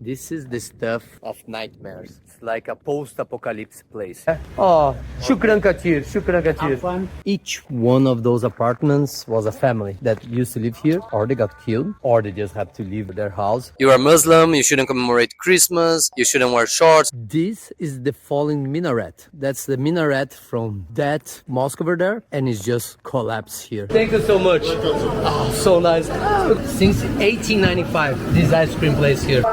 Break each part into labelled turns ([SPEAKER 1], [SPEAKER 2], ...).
[SPEAKER 1] This is the stuff of nightmares. It's like a post-apocalypse place. Oh, shukran kathir, shukran kathir. Each one of those apartments was a family that used to live here, or they got killed, or they just have to leave their house. You are Muslim, you shouldn't commemorate Christmas, you shouldn't wear shorts. This is the falling minaret. That's the minaret from that mosque over there, and it's just collapsed here. Thank you so much. Oh, so nice. Since 1895, this ice cream place here.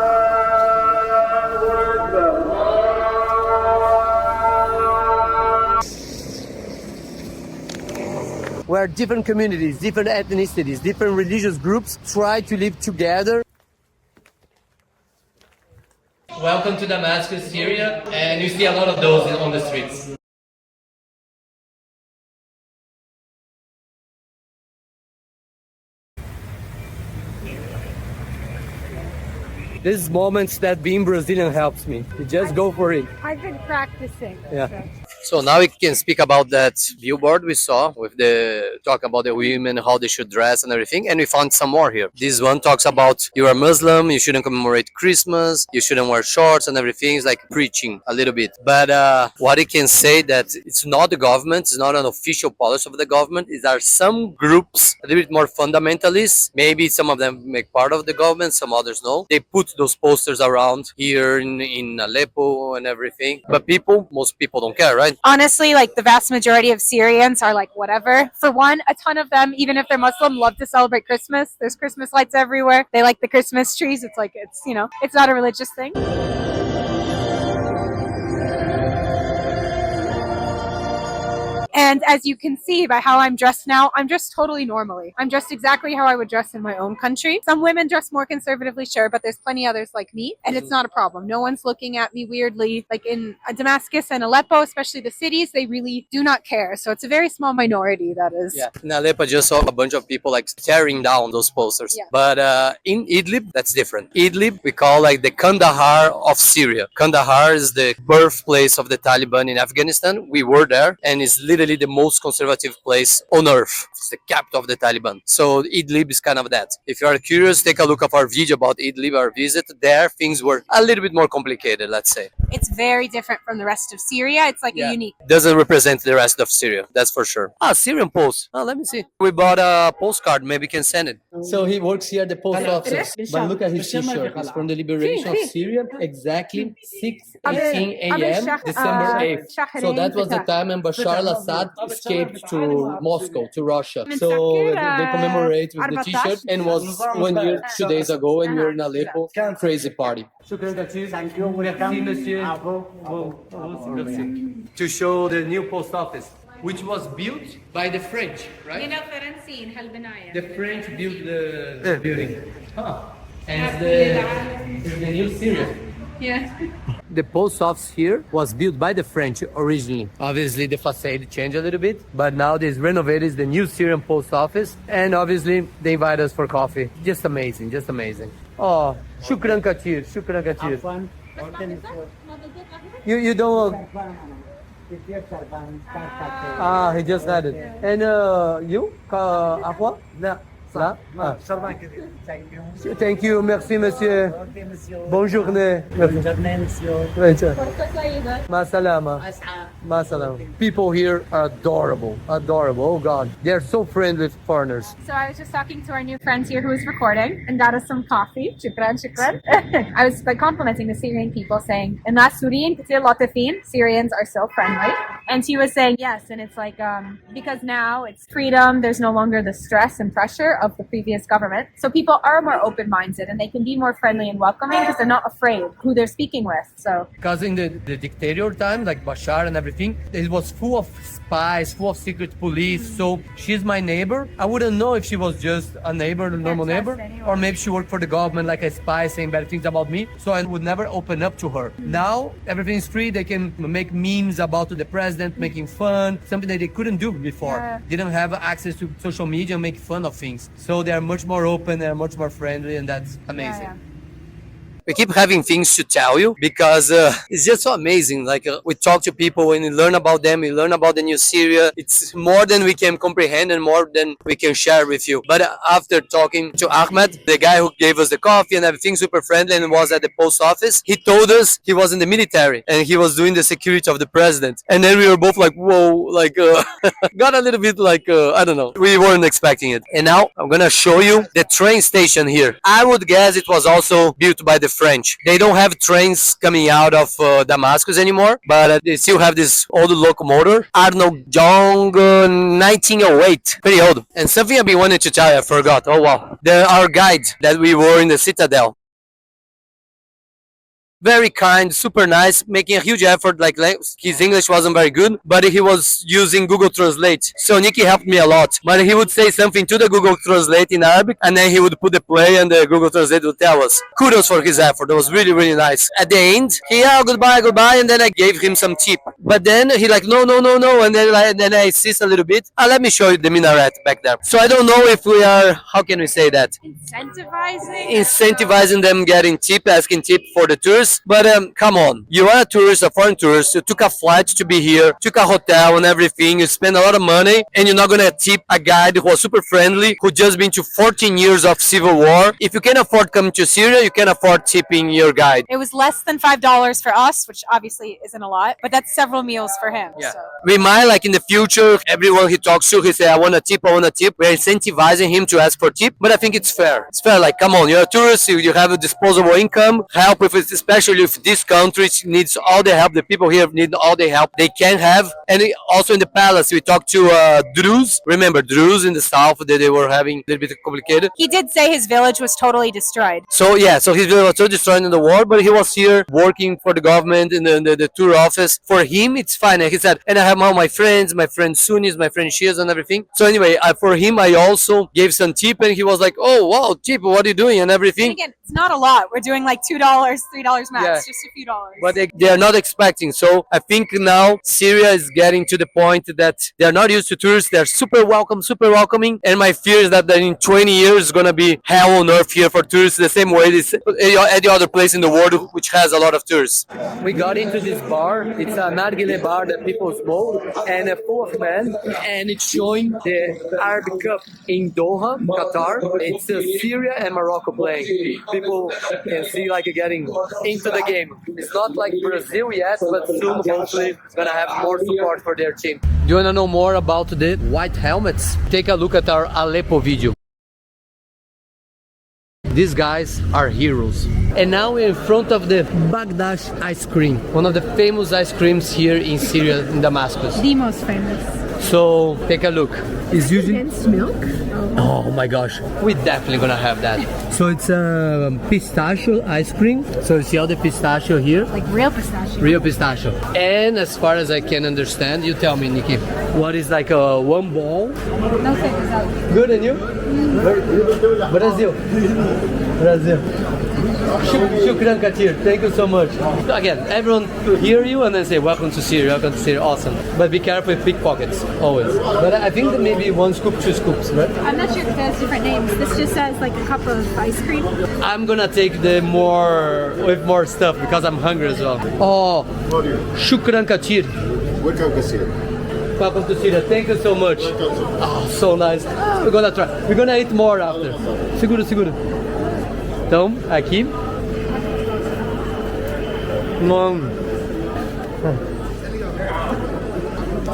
[SPEAKER 1] Where different communities, different ethnicities, different religious groups try to live together. Welcome to Damascus, Syria, and you see a lot of those on the streets. These moments that being Brazilian helps me. You just go for it.
[SPEAKER 2] I've been practicing.
[SPEAKER 1] Yeah. So now we can speak about that billboard we saw with the talk about the women, how they should dress and everything, and we found some more here. This one talks about you are Muslim, you shouldn't commemorate Christmas, you shouldn't wear shorts and everything. It's like preaching a little bit. But what I can say that it's not the government, it's not an official policy of the government. There are some groups a little bit more fundamentalists. Maybe some of them make part of the government, some others no. They put those posters around here in Aleppo and everything. But most people don't care, right?
[SPEAKER 2] Honestly, like the vast majority of Syrians are like whatever. For one, a ton of them, even if they're Muslim, love to celebrate Christmas. There's Christmas lights everywhere. They like the Christmas trees. It's like, it's not a religious thing. And as you can see by how I'm dressed now, I'm dressed totally normally. I'm dressed exactly how I would dress in my own country. Some women dress more conservatively, sure, but there's plenty others like me, and it's not a problem. No one's looking at me weirdly. Like in Damascus and Aleppo, especially the cities, they really do not care. So it's a very small minority that is.
[SPEAKER 1] Yeah, in Aleppo, I just saw a bunch of people like tearing down those posters.
[SPEAKER 2] Yeah.
[SPEAKER 1] But in Idlib, that's different. Idlib, we call like the Kandahar of Syria. Kandahar is the birthplace of the Taliban in Afghanistan. We were there, and it's literally the most conservative place on earth. It's the capital of the Taliban. So Idlib is kind of that. If you are curious, take a look at our video about Idlib, our visit. There, things were a little bit more complicated, let's say.
[SPEAKER 2] It's very different from the rest of Syria. It's like a unique.
[SPEAKER 1] Doesn't represent the rest of Syria, that's for sure. Syrian post. Let me see. We bought a postcard, maybe we can send it. So he works here at the post office. But look at his t-shirt. It's from the liberation of Syria, exactly 6:18 a.m. December 8th. So that was the time when Bashar al-Assad escaped to Moscow, to Russia. So they commemorate with the t-shirt, and was 1 year, 2 days ago, and we were in Aleppo. Crazy party. Thank you. Merci, monsieur. To show the new post office, which was built by the French, right? The French built the building. And it's the new Syria.
[SPEAKER 2] Yeah.
[SPEAKER 1] The post office here was built by the French originally. Obviously, the facade changed a little bit, but now this renovated is the new Syrian post office, and obviously they invite us for coffee. Just amazing, just amazing. Oh, shukran kathir, shukran kathir. You don't. He just had it. And you, Aqua? No. Thank you, merci monsieur. Bonne journée. Masalama. Masalama. People here are adorable, adorable. Oh God, they're so friendly with foreigners.
[SPEAKER 2] So I was just talking to our new friend here who was recording and got us some coffee. Shukran, shukran. I was like complimenting the Syrian people, saying, "In la Syrian, Syrians are so friendly." And she was saying, yes, and it's like, because now it's freedom, there's no longer the stress and pressure of the previous government. So people are more open-minded and they can be more friendly and welcoming because they're not afraid who they're speaking with. So
[SPEAKER 1] because in the dictator time, like Bashar and everything, it was full of spies, full of secret police. So she's my neighbor. I wouldn't know if she was just a neighbor, a normal neighbor, or maybe she worked for the government like a spy saying bad things about me. So I would never open up to her. Now everything's free. They can make memes about the president, making fun, something that they couldn't do before.
[SPEAKER 2] Yeah.
[SPEAKER 1] They don't have access to social media and make fun of things. So they are much more open, they are much more friendly, and that's amazing.
[SPEAKER 2] Yeah.
[SPEAKER 1] We keep having things to tell you because it's just so amazing. Like we talk to people, when we learn about them, we learn about the new Syria. It's more than we can comprehend and more than we can share with you. But after talking to Ahmed, the guy who gave us the coffee and everything, super friendly, and was at the post office, he told us he was in the military and he was doing the security of the president. And then we were both like, whoa, like got a little bit like I don't know. We weren't expecting it. And now I'm gonna show you the train station here. I would guess it was also built by the French. They don't have trains coming out of Damascus anymore, but they still have this old locomotive, Arnold Young 1908, pretty old. And something I've been wanting to tell you, I forgot. Oh wow, our guide that we were in the Citadel. Very kind, super nice, making a huge effort. Like his English wasn't very good, but he was using Google Translate. So Nikki helped me a lot. But he would say something to the Google Translate in Arabic, and then he would put the play, and the Google Translate would tell us. Kudos for his effort. It was really, really nice. At the end, goodbye, goodbye, and then I gave him some tip. But then he like, no, and then I insist a little bit. Let me show you the minaret back there. So I don't know if we are, how can we say that? Incentivizing them getting tip, asking tip for the tourists. But come on, you are a tourist, a foreign tourist, you took a flight to be here, took a hotel and everything, you spend a lot of money, and you're not gonna tip a guide who was super friendly, who just been to 14 years of civil war. If you can afford coming to Syria, you can afford tipping your guide.
[SPEAKER 2] It was less than $5 for us, which obviously isn't a lot, but that's several meals for him.
[SPEAKER 1] Yeah.
[SPEAKER 2] So.
[SPEAKER 1] We might, like in the future, everyone he talks to, he say, I want a tip. We're incentivizing him to ask for tip, but I think it's fair. It's fair, like, come on, you're a tourist, you have a disposable income, help with it, especially if this country needs all the help, the people here need all the help they can have. And also in the palace, we talked to Druze. Remember, Druze in the south, they were having a little bit complicated.
[SPEAKER 2] He did say his village was totally destroyed.
[SPEAKER 1] So yeah, so his village was totally destroyed in the war, but he was here working for the government in the tour office. For him, it's fine. And he said, and I have all my friends Sunnis, my friends Shias and everything. So anyway, for him, I also gave some tip, and he was like, oh wow, tip, what are you doing and everything.
[SPEAKER 2] And again, it's not a lot. We're doing like $2, $3 max, just a few dollars.
[SPEAKER 1] But they are not expecting. So I think now Syria is getting to the point that they're not used to tourists. They're super welcoming. And my fear is that in 20 years it's gonna be hell on earth here for tourists, the same way it is any other place in the world which has a lot of tourists. We got into this bar. It's a nargile bar that people smoke, and full of men, and it's showing the Arab Cup in Doha, Qatar. It's Syria and Morocco playing. People can see like getting into the game. It's not like Brazil yet, but soon hopefully it's gonna have more support for their team. Do you wanna know more about the white helmets? Take a look at our Aleppo video. These guys are heroes. And now we're in front of the Baghdad ice cream, one of the famous ice creams here in Syria, in Damascus.
[SPEAKER 2] The most famous.
[SPEAKER 1] So take a look. It's usually
[SPEAKER 2] Condensed milk?
[SPEAKER 1] oh my gosh, we're definitely gonna have that. So it's a pistachio ice cream. So you see all the pistachio here?
[SPEAKER 2] Like real pistachio.
[SPEAKER 1] Real pistachio. And as far as I can understand, you tell me, Nikki, what is like a one ball?
[SPEAKER 2] No sé,
[SPEAKER 1] Good, and you? Brazil. Shukran Katir, thank you so much. Again, everyone to hear you and then say welcome to Syria, awesome. But be careful with pickpockets, always. But I think that maybe 1 scoop, 2 scoops, right?
[SPEAKER 2] I'm not sure if it has different names. This just says like a cup of ice cream.
[SPEAKER 1] I'm gonna take the more stuff because I'm hungry as well. Oh, Shukran Katir.
[SPEAKER 3] Welcome to Syria.
[SPEAKER 1] Welcome to Syria, thank you so much. Oh, so nice. We're gonna try. We're gonna eat more after. Segura. Então, aqui.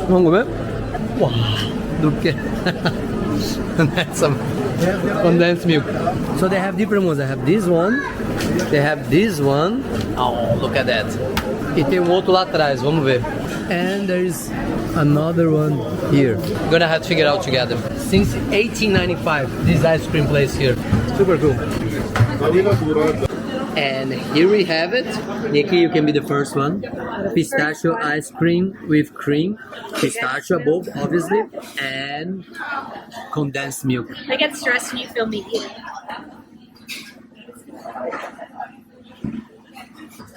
[SPEAKER 1] Vamos comer? Wow, do que? That's some condensed milk. So they have different ones. They have this one. They have this one. Oh, look at that. E tem outro lá atrás, vamos ver. And there is another one here. We're gonna have to figure it out together. Since 1895, this ice cream place here. Super cool. And here we have it. Nikki, you can be the first one. Pistachio ice cream with cream. Pistachio above, obviously. And condensed milk.
[SPEAKER 2] I get stressed when you film me eating.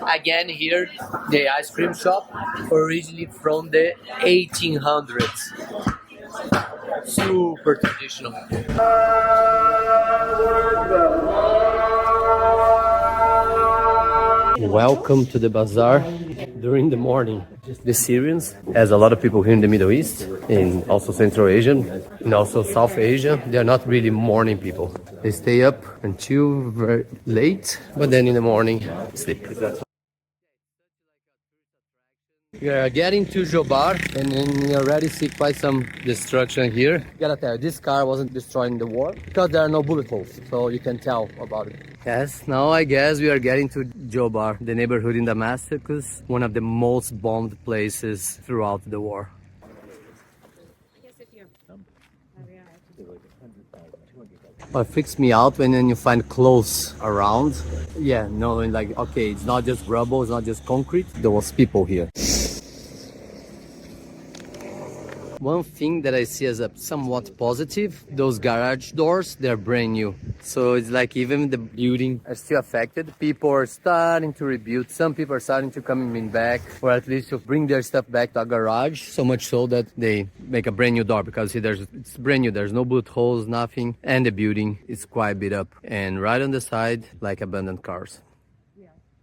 [SPEAKER 1] Again, here, the ice cream shop, originally from the 1800s. Super traditional. Welcome to the Bazaar during the morning. The Syrians, as a lot of people here in the Middle East, in also Central Asia, and also South Asia, they are not really morning people. They stay up until very late, but then in the morning, sleep. We are getting to Jobar, and then we already see quite some destruction here. Gotta tell you, this car wasn't destroyed in the war because there are no bullet holes, so you can tell about it. Yes, now I guess we are getting to Jobar, the neighborhood in Damascus, one of the most bombed places throughout the war. What freaks me out when you find clothes around, knowing like, okay, it's not just rubble, it's not just concrete, there was people here. One thing that I see as a somewhat positive, those garage doors, they're brand new. So it's like even the building are still affected. People are starting to rebuild. Some people are starting to come back, or at least to bring their stuff back to a garage. So much so that they make a brand new door because see, it's brand new. There's no bullet holes, nothing. And the building is quite beat up. And right on the side, like abandoned cars.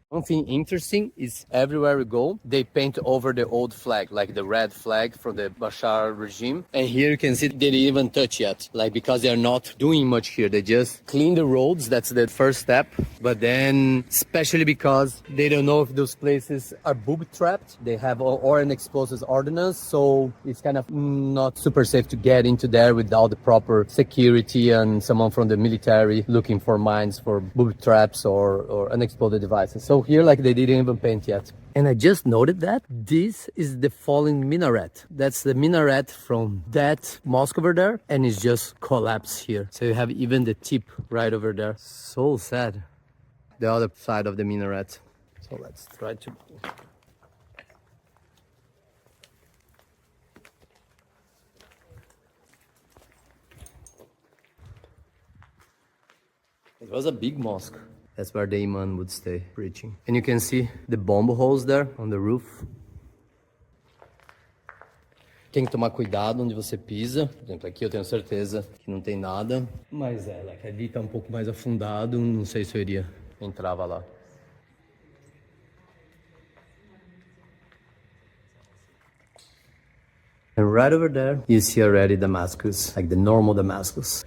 [SPEAKER 1] One thing interesting is everywhere we go, they paint over the old flag, like the red flag from the Bashar regime. And here you can see they didn't even touch yet, like because they're not doing much here. They just clean the roads, that's the first step. But then, especially because they don't know if those places are booby-trapped, they have or an explosives ordinance, so it's kind of not super safe to get into there without the proper security and someone from the military looking for mines for booby-traps or unexploded devices. So here, like, they didn't even paint yet. And I just noted that this is the fallen minaret. That's the minaret from that mosque over there, and it's just collapsed here. So you have even the tip right over there. So sad. The other side of the minaret. So let's try to... It was a big mosque. That's where the imam would stay preaching. And you can see the bomb holes there on the roof. Tem que tomar cuidado onde você pisa. Por exemplo, aqui eu tenho certeza que não tem nada. Mas like, ali tá um pouco mais afundado. Não sei se eu iria entrava lá. And right over there, you see already Damascus, like the normal Damascus.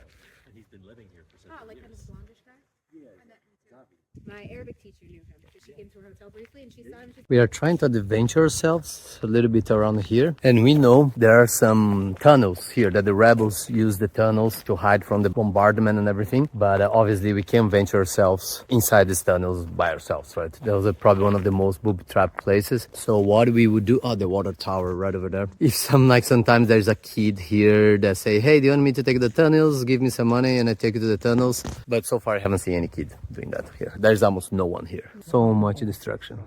[SPEAKER 2] My Arabic teacher knew him. She came to her hotel briefly and she saw him.
[SPEAKER 1] We are trying to adventure ourselves a little bit around here. And we know there are some tunnels here that the rebels use the tunnels to hide from the bombardment and everything. But obviously we can't venture ourselves inside these tunnels by ourselves, right? That was probably one of the most booby-trapped places. So what we would do, the water tower right over there. If sometimes there's a kid here that say, hey, do you want me to take the tunnels? Give me some money and I take you to the tunnels. But so far I haven't seen any kid doing that here. There's almost no one here. So much destruction.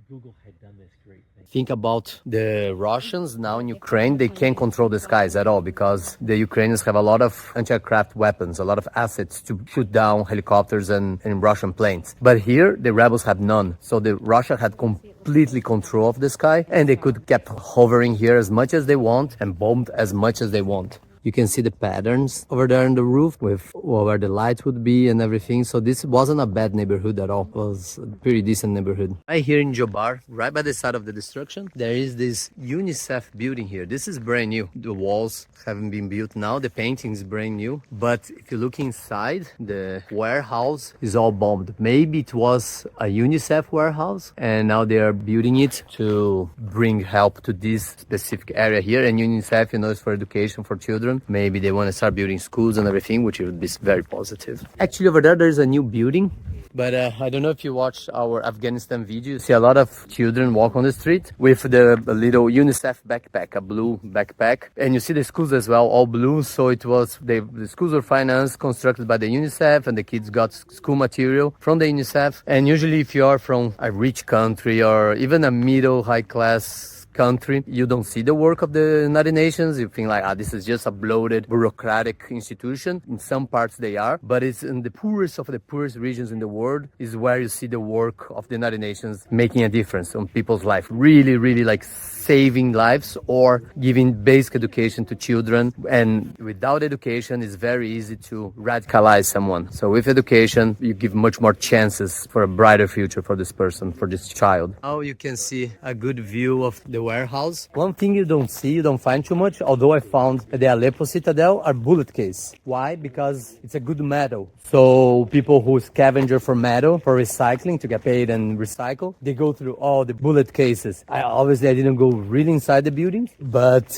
[SPEAKER 1] Google had done this great thing. Think about the Russians now in Ukraine. They can't control the skies at all because the Ukrainians have a lot of anti-aircraft weapons, a lot of assets to shoot down helicopters and Russian planes. But here, the rebels have none. So Russia had completely control of the sky and they could keep hovering here as much as they want and bombed as much as they want. You can see the patterns over there on the roof with where the lights would be and everything. So this wasn't a bad neighborhood at all. It was a pretty decent neighborhood. Right here in Jobar, right by the side of the destruction, there is this UNICEF building here. This is brand new. The walls haven't been built now. The painting is brand new. But if you look inside, the warehouse is all bombed. Maybe it was a UNICEF warehouse and now they are building it to bring help to this specific area here. And UNICEF, you know, is for education for children. Maybe they want to start building schools and everything, which would be very positive. Actually, over there's a new building. But I don't know if you watched our Afghanistan video. You see a lot of children walk on the street with the little UNICEF backpack, a blue backpack. And you see the schools as well, all blue. So it was, the schools were financed, constructed by the UNICEF, and the kids got school material from the UNICEF. And usually if you are from a rich country or even a middle high class country, you don't see the work of the United Nations. You think like, this is just a bloated bureaucratic institution. In some parts they are, but it's in the poorest of the poorest regions in the world is where you see the work of the United Nations making a difference on people's life. Really, really like saving lives or giving basic education to children. And without education, it's very easy to radicalize someone. So with education, you give much more chances for a brighter future for this person, for this child. Now you can see a good view of the warehouse. One thing you don't see, you don't find too much, although I found at the Aleppo Citadel are bullet case. Why? Because it's a good metal. So people who scavenger for metal, for recycling, to get paid and recycle, they go through all the bullet cases. Obviously I didn't go really inside the building, but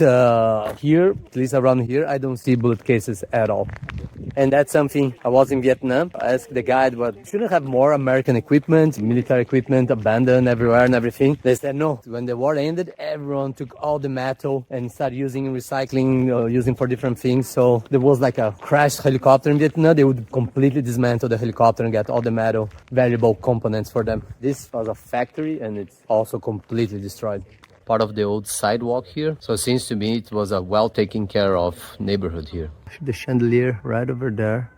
[SPEAKER 1] here, at least around here, I don't see bullet cases at all. And that's something, I was in Vietnam, I asked the guide, but shouldn't have more American equipment, military equipment abandoned everywhere and everything. They said no. When the war ended, everyone took all the metal and started using recycling, using for different things. So there was like a crashed helicopter in Vietnam. They would completely dismantle the helicopter and get all the metal, valuable components for them. This was a factory and it's also completely destroyed. Part of the old sidewalk here. So it seems to me it was a well taken care of neighborhood here. The chandelier right over there.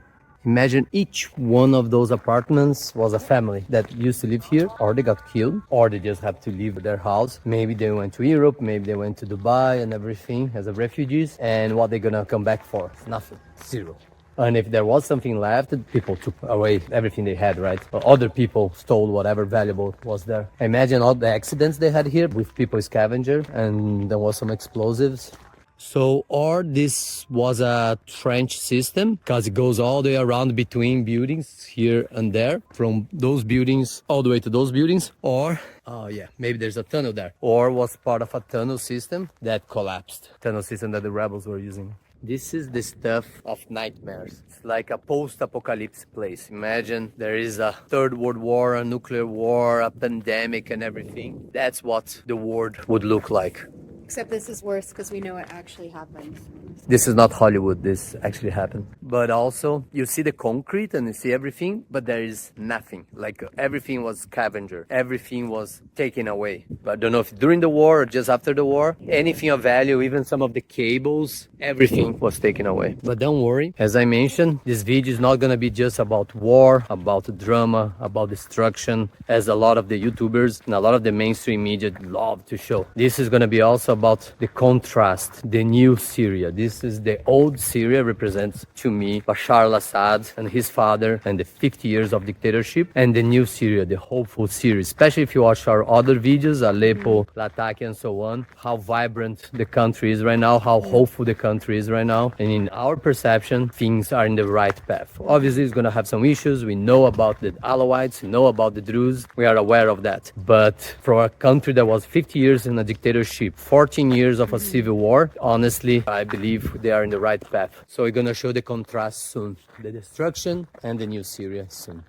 [SPEAKER 1] Imagine each one of those apartments was a family that used to live here, or they got killed, or they just have to leave their house. Maybe they went to Europe, maybe they went to Dubai and everything as a refugees. And what they're gonna come back for? Nothing. Zero. And if there was something left, people took away everything they had, right? Or other people stole whatever valuable was there. Imagine all the accidents they had here with people scavenger and there was some explosives. So, or this was a trench system because it goes all the way around between buildings here and there, from those buildings all the way to those buildings, or oh yeah, maybe there's a tunnel there, or was part of a tunnel system that collapsed, tunnel system that the rebels were using. This is the stuff of nightmares. It's like a post-apocalypse place. Imagine there is a third world war, a nuclear war, a pandemic and everything. That's what the world would look like.
[SPEAKER 3] Except this is worse because we know it actually happened.
[SPEAKER 1] This is not Hollywood, this actually happened. But also, you see the concrete and you see everything, but there is nothing. Like everything was scavenger, everything was taken away. But I don't know if during the war or just after the war, anything of value, even some of the cables, everything was taken away. But don't worry, as I mentioned, this video is not gonna be just about war, about drama, about destruction, as a lot of the YouTubers and a lot of the mainstream media love to show. This is gonna be also about the contrast, the new Syria. This is the old Syria, represents to me Bashar al-Assad and his father and the 50 years of dictatorship, and the new Syria, the hopeful Syria. Especially if you watch our other videos, Aleppo, Latakia and so on, how vibrant the country is right now, how hopeful the country is right now. And in our perception, things are in the right path. Obviously, it's going to have some issues. We know about the Alawites, we know about the Druze, we are aware of that. But for a country that was 50 years in a dictatorship, 14 years of a civil war, honestly, I believe they are in the right path. So we're going to show the contrast soon. The destruction and the new Syria soon.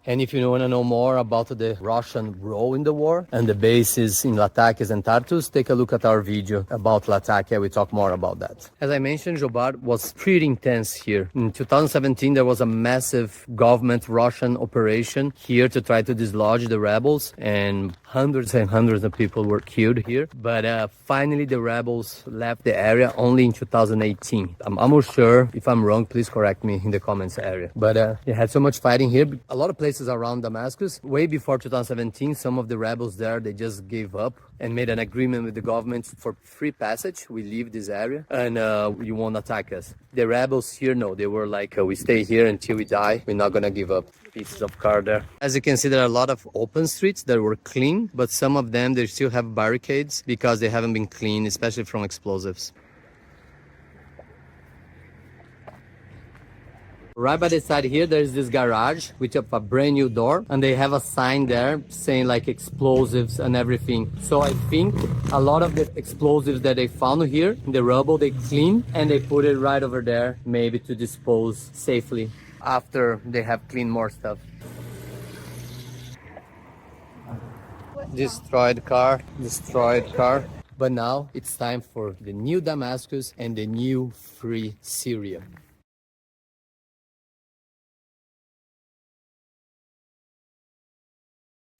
[SPEAKER 1] And if you want to know more about the Russian role in the war and the bases in Latakia and Tartus, take a look at our video about Latakia. We talk more about that. As I mentioned, Jobar was pretty intense here. In 2017, there was a massive government Russian operation here to try to dislodge the rebels, and hundreds and hundreds of people were killed here. But finally, the rebels left the area only in 2018. I'm almost sure. If I'm wrong, please correct me in the comments area. But they had so much fighting here. A lot of places around Damascus. Way before 2017, some of the rebels there, they just gave up and made an agreement with the government for free passage. We leave this area and you won't attack us. The rebels here, no, they were like, we stay here until we die. We're not gonna give up. Pieces of car there. As you can see, there are a lot of open streets that were clean, but some of them, they still have barricades because they haven't been cleaned, especially from explosives. Right by the side here, there's this garage with a brand new door, and they have a sign there saying like explosives and everything. So I think a lot of the explosives that they found here in the rubble, they clean and they put it right over there, maybe to dispose safely after they have cleaned more stuff. Destroyed car. But now it's time for the new Damascus and the new free Syria.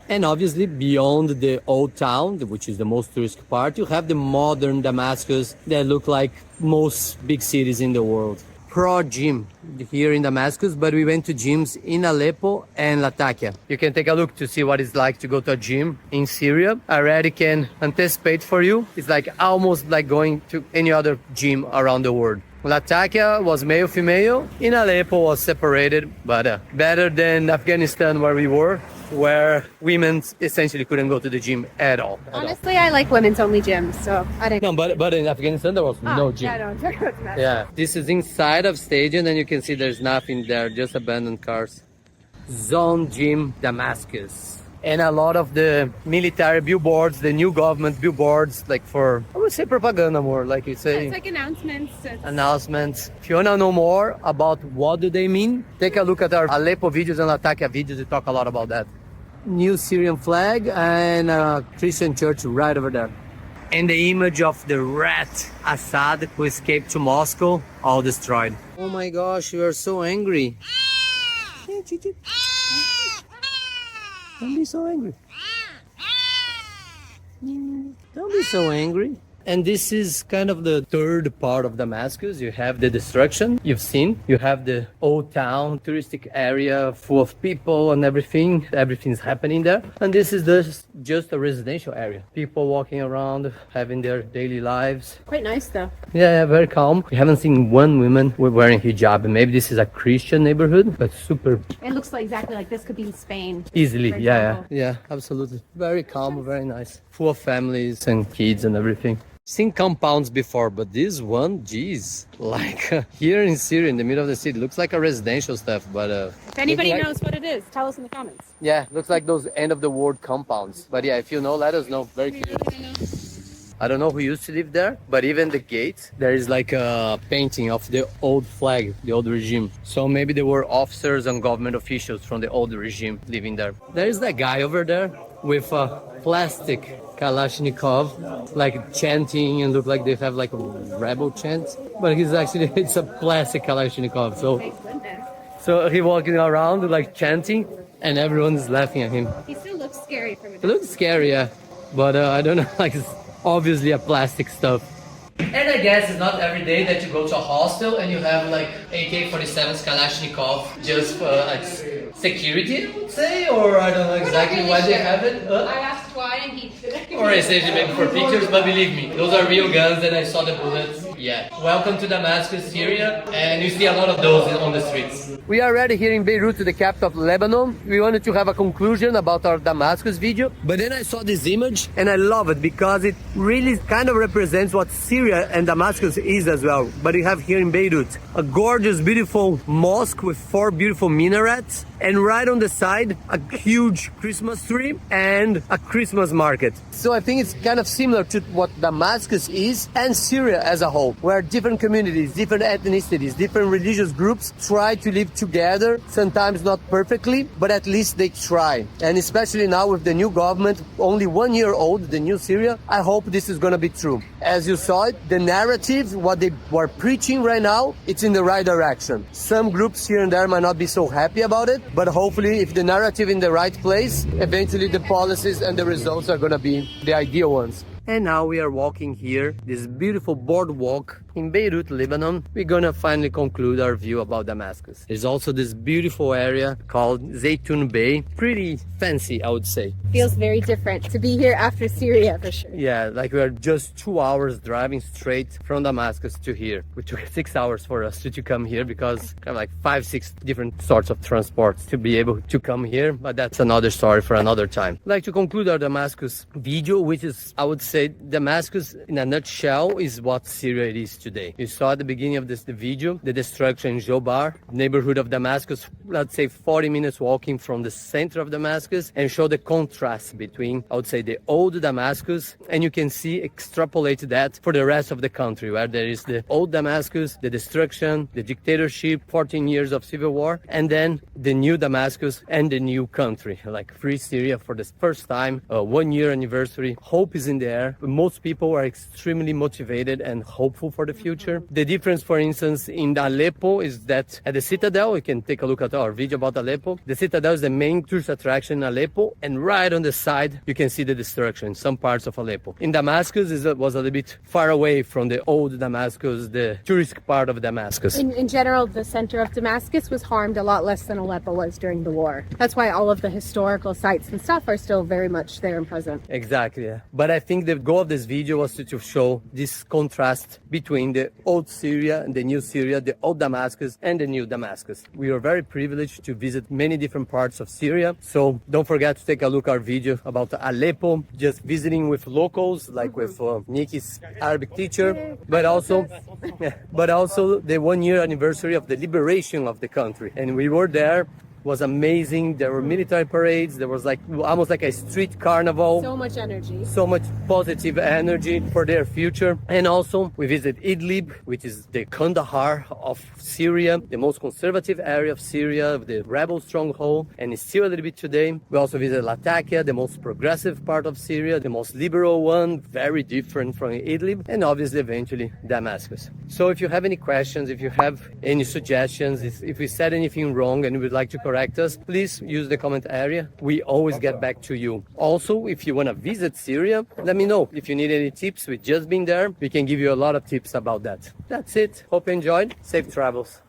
[SPEAKER 1] And obviously beyond the old town, which is the most touristic part, you have the modern Damascus that look like most big cities in the world. Pro gym here in Damascus, but we went to gyms in Aleppo and Latakia. You can take a look to see what it's like to go to a gym in Syria. I already can anticipate for you. It's like almost like going to any other gym around the world. Latakia was male female. In Aleppo was separated, but better than Afghanistan where we were, where women essentially couldn't go to the gym at all.
[SPEAKER 3] Honestly, I like women's only gyms, so I didn't.
[SPEAKER 1] No, but in Afghanistan there was no gym.
[SPEAKER 3] Yeah, no, I'm talking about Damascus.
[SPEAKER 1] Yeah, this is inside of stadium and you can see there's nothing there, just abandoned cars. Zone Gym Damascus. And a lot of the military billboards, the new government billboards, like for, I would say propaganda more, like you say.
[SPEAKER 3] It's like announcements.
[SPEAKER 1] Announcements. If you want to know more about what do they mean, take a look at our Aleppo videos and Latakia videos. We talk a lot about that. New Syrian flag and a Christian church right over there. And the image of the rat Assad who escaped to Moscow, all destroyed. Oh my gosh, you are so angry. Don't be so angry. Don't be so angry. And this is kind of the third part of Damascus. You have the destruction you've seen. You have the old town, touristic area full of people and everything. Everything's happening there. And this is just a residential area. People walking around, having their daily lives.
[SPEAKER 3] Quite nice though.
[SPEAKER 1] Yeah, very calm. We haven't seen one woman wearing hijab. Maybe this is a Christian neighborhood, but super
[SPEAKER 3] It looks like exactly like this could be in Spain.
[SPEAKER 1] easily.
[SPEAKER 3] For
[SPEAKER 1] Yeah,
[SPEAKER 3] example.
[SPEAKER 1] yeah, absolutely. Very calm, very nice. Full of families and kids and everything. Seen compounds before, but this one, geez, like here in Syria, in the middle of the city, looks like a residential stuff, but
[SPEAKER 3] If anybody
[SPEAKER 1] looks like-
[SPEAKER 3] knows what it is, tell us in the comments.
[SPEAKER 1] yeah, looks like those end of the world compounds. But yeah, if you know, let us know. Very curious. I don't know who used to live there, but even the gate, there is like a painting of the old flag, the old regime. So maybe there were officers and government officials from the old regime living there. There is that guy over there with a plastic Kalashnikov, like chanting and look like they have like a rebel chant. But he's actually, it's a plastic Kalashnikov. So he walking around like chanting and everyone's laughing at him.
[SPEAKER 3] He still looks scary from a
[SPEAKER 1] It looks scary, yeah. But I don't know, like it's obviously a plastic stuff. And I guess it's not every day that you go to a hostel and you have like AK-47s Kalashnikov just for like security, I would say, or I don't know exactly why they have it.
[SPEAKER 3] I asked why and he
[SPEAKER 1] Or essentially maybe for pictures, but believe me, those are real guns and I saw the bullets. Yeah. Welcome to Damascus, Syria, and you see a lot of those on the streets. We are already here in Beirut, the capital of Lebanon. We wanted to have a conclusion about our Damascus video, but then I saw this image and I love it because it really kind of represents what Syria and Damascus is as well. But you have here in Beirut a gorgeous, beautiful mosque with 4 beautiful minarets, and right on the side a huge Christmas tree and a Christmas market. So I think it's kind of similar to what Damascus is and Syria as a whole, where different communities, different ethnicities, different religious groups try to live together, sometimes not perfectly, but at least they try. And especially now with the new government, only 1 year old, the new Syria, I hope this is going to be true. As you saw it, the narrative, what they were preaching right now, it's in the right direction. Some groups here and there might not be so happy about it, but hopefully if the narrative in the right place, eventually the policies and the results are going to be the ideal ones. And now we are walking here, this beautiful boardwalk in Beirut, Lebanon. We're gonna finally conclude our view about Damascus. There's also this beautiful area called Zaytun Bay. Pretty fancy, I would say.
[SPEAKER 3] feels very different to be here after Syria for sure.
[SPEAKER 1] Yeah, like we are just 2 hours driving straight from Damascus to here. It took 6 hours for us to come here because kind of like 5-6 different sorts of transports to be able to come here. But that's another story for another time. I'd like to conclude our Damascus video, which is, I would say, Damascus in a nutshell is what Syria is today. You saw at the beginning of the video, the destruction in Jobar, neighborhood of Damascus, let's say 40 minutes walking from the center of Damascus, and show the contrast between, I would say, the old Damascus, and you can see, extrapolate that for the rest of the country, where there is the old Damascus, the destruction, the dictatorship, 14 years of civil war, and then the new Damascus and the new country, like free Syria for the first time, 1 year anniversary. Hope is in the air. Most people are extremely motivated and hopeful for the future. The difference, for instance, in Aleppo is that at the citadel, you can take a look at our video about Aleppo. The citadel is the main tourist attraction in Aleppo, and right on the side, you can see the destruction in some parts of Aleppo. In Damascus, it was a little bit far away from the old Damascus, the tourist part of Damascus.
[SPEAKER 3] In general, the center of Damascus was harmed a lot less than Aleppo was during the war. That's why all of the historical sites and stuff are still very much there and present.
[SPEAKER 1] Exactly, yeah. But I think the goal of this video was to show this contrast between the old Syria and the new Syria, the old Damascus and the new Damascus. We are very privileged to visit many different parts of Syria. So don't forget to take a look at our video about Aleppo, just visiting with locals, like with Nikki's Arabic teacher, but also the 1 year anniversary of the liberation of the country. And we were there. Was amazing. There were military parades. There was like almost like a street carnival.
[SPEAKER 3] So much energy.
[SPEAKER 1] So much positive energy for their future. And also we visit Idlib, which is the Kandahar of Syria, the most conservative area of Syria, the rebel stronghold, and it's still a little bit today. We also visit Latakia, the most progressive part of Syria, the most liberal one, very different from Idlib, and obviously eventually Damascus. So if you have any questions, if you have any suggestions, if we said anything wrong and you would like to correct us, please use the comment area. We always get back to you. Also, if you want to visit Syria, let me know. If you need any tips, we've just been there. We can give you a lot of tips about that. That's it. Hope you enjoyed. Safe travels.